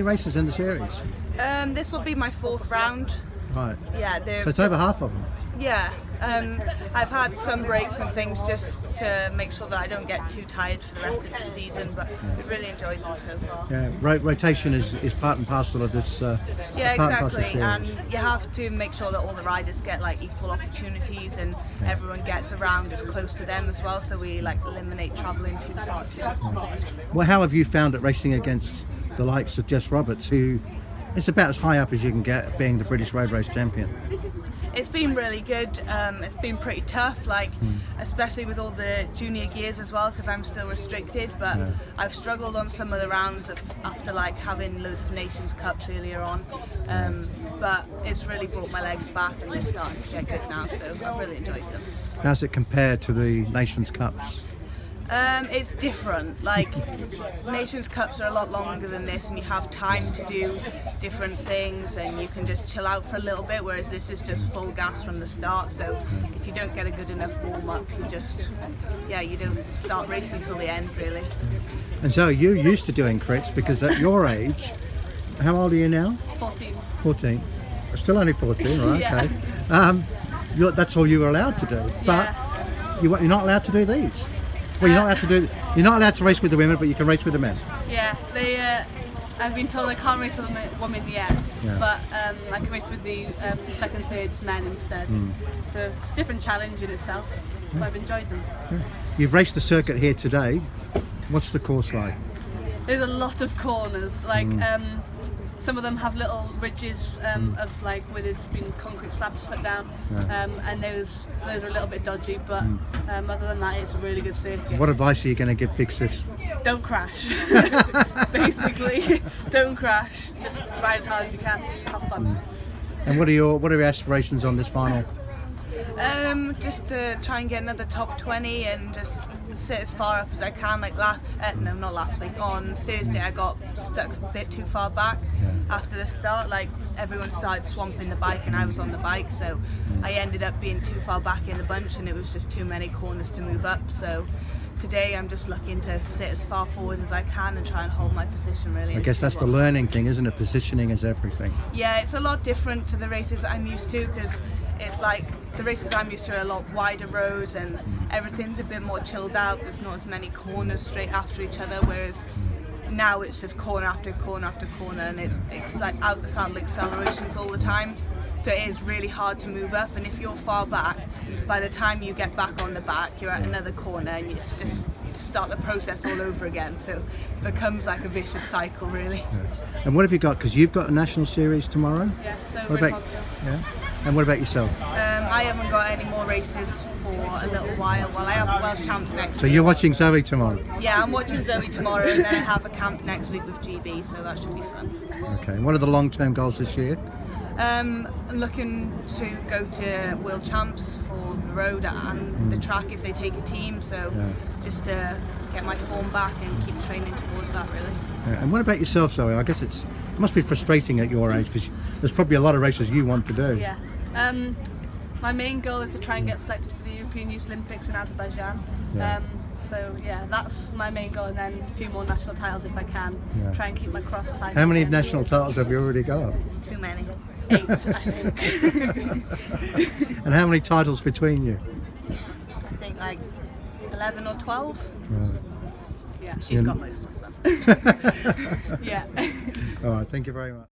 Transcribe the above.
many races in the series? This will be my 4th round. Right. Yeah. So it's over half of them. Yeah. I've had some breaks and things just to make sure that I don't get too tired for the rest of the season, but I've really enjoyed them so far. Yeah, rotation is part and parcel of this. Yeah, exactly, and series. you have to make sure that all the riders get like equal opportunities and everyone gets around as close to them as well, so we like eliminate travelling too far too. Well, how have you found it racing against the likes of Jess Roberts, who is about as high up as you can get, being the British road race champion? It's been really good. It's been pretty tough, especially with all the junior gears as well, because I'm still restricted. But I've struggled on some of the rounds after having loads of Nations Cups earlier on. But it's really brought my legs back, and they're starting to get good now. So I've really enjoyed them. How's it compared to the Nations Cups? It's different. Nations Cups are a lot longer than this, and you have time to do different things, and you can just chill out for a little bit, whereas this is just full gas from the start. So if you don't get a good enough warm-up, you don't start racing until the end, really. And Zoe, you're used to doing crits, because at your age, how old are you now? 14. 14. Still only 14, right? Yeah. Okay. That's all you were allowed to do, but you're not allowed to do these. Well, you're not allowed to race with the women, but you can race with the men. Yeah, I've been told I can't race with the women yet, but I can race with the second, thirds men instead. So it's a different challenge in itself, but I've enjoyed them. Yeah. You've raced the circuit here today. What's the course like? There's a lot of corners. Some of them have little ridges of where there's been concrete slabs put down, and those are a little bit dodgy. But other than that, it's a really good circuit. What advice are you going to give fixers? Don't crash. Basically, don't crash. Just ride as hard as you can. Have fun. And what are your aspirations on this final? Just to try and get another top 20 and just sit as far up as I can. Not last week. On Thursday, I got stuck a bit too far back after the start. Everyone started swamping the bike, and I was on the bike, so I ended up being too far back in the bunch, and it was just too many corners to move up. So today, I'm just looking to sit as far forward as I can and try and hold my position. Really, I guess that's the learning thing, isn't it? Positioning is everything. Yeah, it's a lot different to the races I'm used to, because it's the races I'm used to are a lot wider roads and everything's a bit more chilled out. There's not as many corners straight after each other, whereas now it's just corner after corner after corner, and it's out the saddle accelerations all the time. So it is really hard to move up, and if you're far back, by the time you get back on the back, you're at another corner, and it's just you start the process all over again. So it becomes like a vicious cycle, really. Yeah. And what have you got? Because you've got a national series tomorrow. Yeah. So what about, And what about yourself? I haven't got any more races for a little while. Well, I have Welsh Champs next week. So you're watching Zoe tomorrow? Yeah, I'm watching Zoe tomorrow, and then I have a camp next week with GB, so that should be fun. Okay. And what are the long-term goals this year? I'm looking to go to World Champs for the road and the track if they take a team, so just to get my form back and keep training towards that, really. Yeah. And what about yourself, Zoe? I guess it must be frustrating at your age, because there's probably a lot of races you want to do. Yeah. My main goal is to try and get selected for the European Youth Olympics in Azerbaijan. So that's my main goal, and then a few more national titles if I can. Try and keep my cross tight. How many national titles have you already got? Too many. 8, I think. And how many titles between you? I think 11 or 12. Right. Yeah, she's got most of them. Yeah. All right, thank you very much.